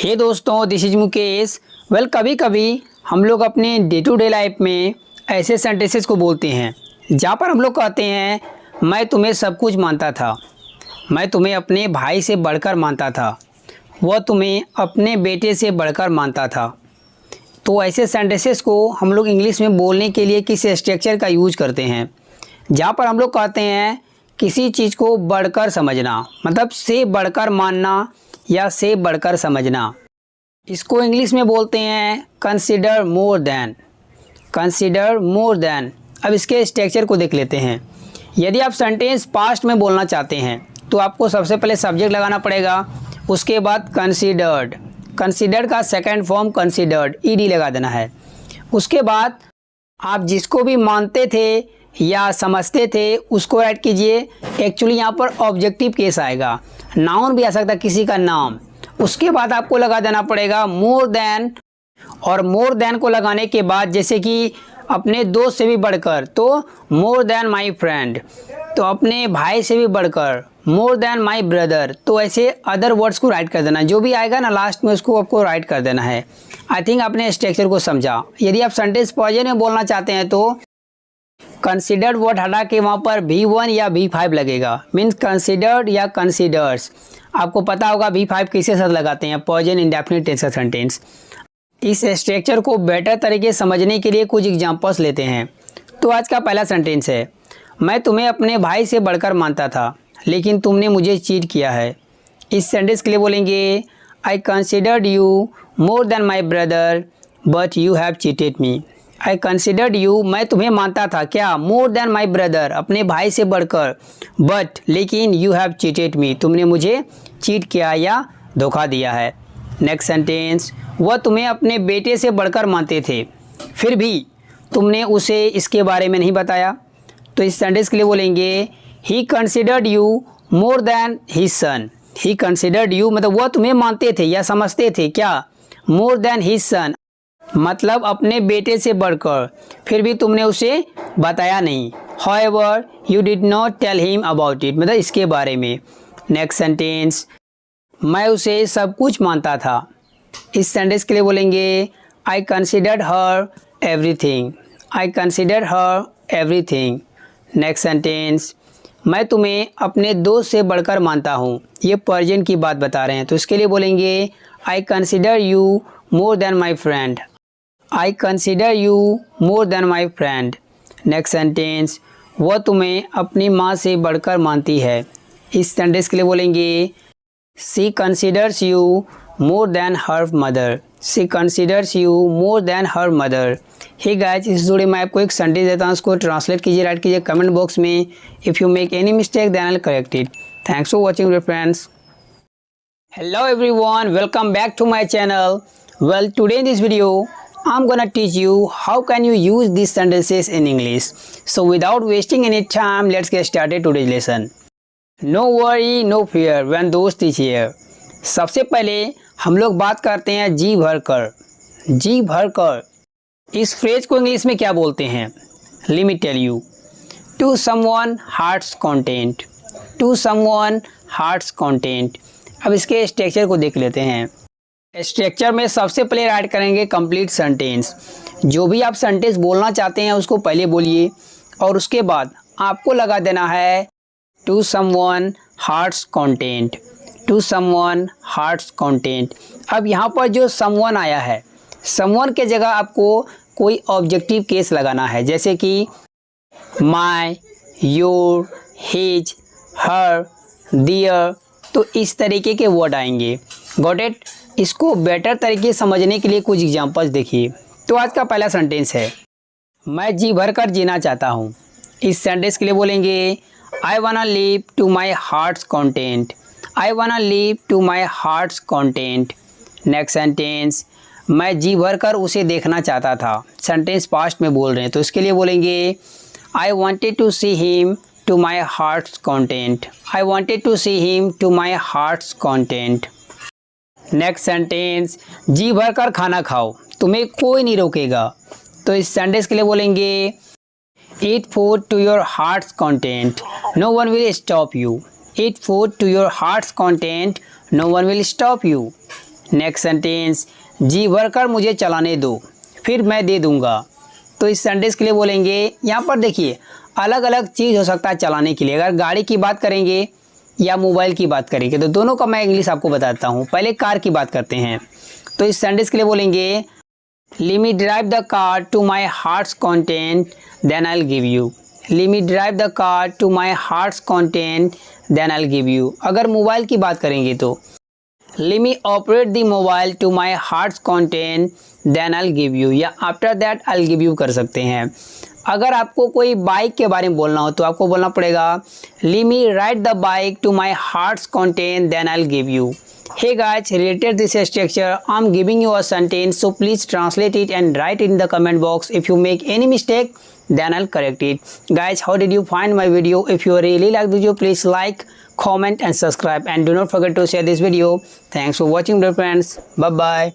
हे दोस्तों, this is Mukesh. कभी कभी हम लोग अपने डे टू डे लाइफ में ऐसे सेंटेंसेस को बोलते हैं जहाँ पर हम लोग कहते हैं मैं तुम्हें सब कुछ मानता था, मैं तुम्हें अपने भाई से बढ़कर मानता था, वह तुम्हें अपने बेटे से बढ़कर मानता था। तो ऐसे सेंटेंसेस को हम लोग इंग्लिश में बोलने के लिए किस स्ट्रक्चर का यूज करते हैं जहाँ पर हम लोग कहते हैं किसी चीज़ को बढ़कर समझना, मतलब से बढ़कर मानना या से बढ़कर समझना। इसको इंग्लिश में बोलते हैं consider more than. Consider more than. अब इसके स्ट्रक्चर को देख लेते हैं। यदि आप सेंटेंस पास्ट में बोलना चाहते हैं तो आपको सबसे पहले सब्जेक्ट लगाना पड़ेगा, उसके बाद कंसीडर्ड, कंसीडर्ड का सेकंड फॉर्म कंसीडर्ड ईडी लगा देना है। उसके बाद आप जिसको भी मानते थे या समझते थे उसको राइट कीजिए। एक्चुअली यहाँ पर ऑब्जेक्टिव केस आएगा, नाउन भी आ सकता है किसी का नाम। उसके बाद आपको लगा देना पड़ेगा मोर देन, और मोर देन को लगाने के बाद जैसे कि अपने दोस्त से भी बढ़कर तो मोर देन माई फ्रेंड, तो अपने भाई से भी बढ़कर मोर देन माई ब्रदर, तो ऐसे अदर वर्ड्स को राइट कर देना। जो भी आएगा ना लास्ट में उसको आपको राइट कर देना है। आई थिंक आपने स्ट्रक्चर को समझा। यदि आप सेंटेंस पॉजिटिव में बोलना चाहते हैं तो कंसीडर्ड वर्ड हटा के वहाँ पर V1 या V5 लगेगा, मीन्स कंसीडर्ड या कंसीडर्स। आपको पता होगा V5 किसके साथ लगाते हैं, पॉजिटिव इंडेफिनिट टेंस का सेंटेंस। इस स्ट्रक्चर को बेटर तरीके से समझने के लिए कुछ एग्जांपल्स लेते हैं। तो आज का पहला सेंटेंस है, मैं तुम्हें अपने भाई से बढ़कर मानता था लेकिन तुमने मुझे चीट किया है। इस सेंटेंस के लिए बोलेंगे I considered you more than my brother but you have cheated me. I considered you, मैं तुम्हें मानता था, क्या, मोर देन माई ब्रदर, अपने भाई से बढ़कर, बट लेकिन यू हैव चीटेड मी, तुमने मुझे चीट किया या धोखा दिया है। नेक्स्ट सेंटेंस, वह तुम्हें अपने बेटे से बढ़कर मानते थे फिर भी तुमने उसे इसके बारे में नहीं बताया। तो इस सेंटेंस के लिए बोलेंगे he considered you more then his son. He considered you मतलब वह तुम्हें मानते थे या समझते थे, क्या, मोर देन हिज सन, मतलब अपने बेटे से बढ़कर, फिर भी तुमने उसे बताया नहीं। However, you did not tell him about it, मतलब इसके बारे में। नेक्स्ट सेंटेंस, मैं उसे सब कुछ मानता था। इस सेंटेंस के लिए बोलेंगे I considered her everything. I considered her everything. Next sentence, मैं तुम्हें अपने दोस्त से बढ़कर मानता हूँ। ये पर्सन की बात बता रहे हैं तो इसके लिए बोलेंगे I consider you more than my friend. I consider you more than my friend. Next sentence, वह तुम्हें अपनी माँ से बढ़कर मानती है। इस सेंटेंस के लिए बोलेंगे She considers you more than her mother. She considers you more than her mother. Hey guys, इस जोड़े मैं आपको एक सेंटेंस देता हूँ, उसको ट्रांसलेट कीजिए, राइट कीजिए कमेंट बॉक्स में। If you make any mistake then I will correct it. Thanks for watching dear friends. Hello everyone, welcome back to my channel. Well, today in this video I'm gonna teach you how can you use these sentences in English. So without wasting any time, let's get started today's lesson. No worry, no fear when दोस्त is here. सबसे पहले हम लोग बात करते हैं जी भर कर। जी भर कर, इस फ्रेज को इंग्लिश में क्या बोलते हैं? Let me tell you. To someone heart's content. To someone heart's content. अब इसके स्ट्रक्चर को देख लेते हैं। स्ट्रक्चर में सबसे पहले राइट करेंगे कंप्लीट सेंटेंस। जो भी आप सेंटेंस बोलना चाहते हैं उसको पहले बोलिए और उसके बाद आपको लगा देना है to someone heart's content. To someone heart's content. अब यहाँ पर जो समवन आया है, समवन के जगह आपको कोई ऑब्जेक्टिव केस लगाना है, जैसे कि माय, योर, हिज, हर, दियर, तो इस तरीके के वर्ड आएंगे। Got it? इसको बेटर तरीके से समझने के लिए कुछ एग्जांपल्स देखिए। तो आज का पहला सेंटेंस है, मैं जी भर कर जीना चाहता हूँ। इस सेंटेंस के लिए बोलेंगे I wanna live to my heart's content. I wanna live to my heart's content. Next sentence, मैं जी भर कर उसे देखना चाहता था। सेंटेंस पास्ट में बोल रहे हैं तो इसके लिए बोलेंगे I wanted to see him to my heart's content. I wanted to see him to my heart's content. Next sentence, जी भर कर खाना खाओ, तुम्हें कोई नहीं रोकेगा। तो इस सेंटेंस के लिए बोलेंगे eat food to your heart's content. No one will stop you. Eat food to your heart's content. No one will stop you. Next sentence, जी भरकर मुझे चलाने दो, फिर मैं दे दूँगा। तो इस सेंटेंस के लिए बोलेंगे, यहाँ पर देखिए अलग अलग चीज़ हो सकता है चलाने के लिए। अगर गाड़ी की बात करेंगे या मोबाइल की बात करेंगे तो दोनों का मैं इंग्लिश आपको बताता हूँ। पहले कार की बात करते हैं। तो इस सेंटेंस के लिए बोलेंगे, let me drive the car to my heart's content then I will give you. Let me drive the car to my heart's content then I will give you. अगर मोबाइल की बात करेंगे तो let me operate the mobile to my heart's content then I will give you, या after that I will give you कर सकते हैं। अगर आपको कोई बाइक के बारे में बोलना हो तो आपको बोलना पड़ेगा, let me ride the bike to my heart's content then I will give you. Hey guys, related this structure, I'm giving you a sentence, so please translate it and write it in the comment box. If you make any mistake, then I'll correct it. Guys, how did you find my video? If you really like the video, please like, comment and subscribe, and do not forget to share this video. Thanks for watching, dear friends. Bye bye.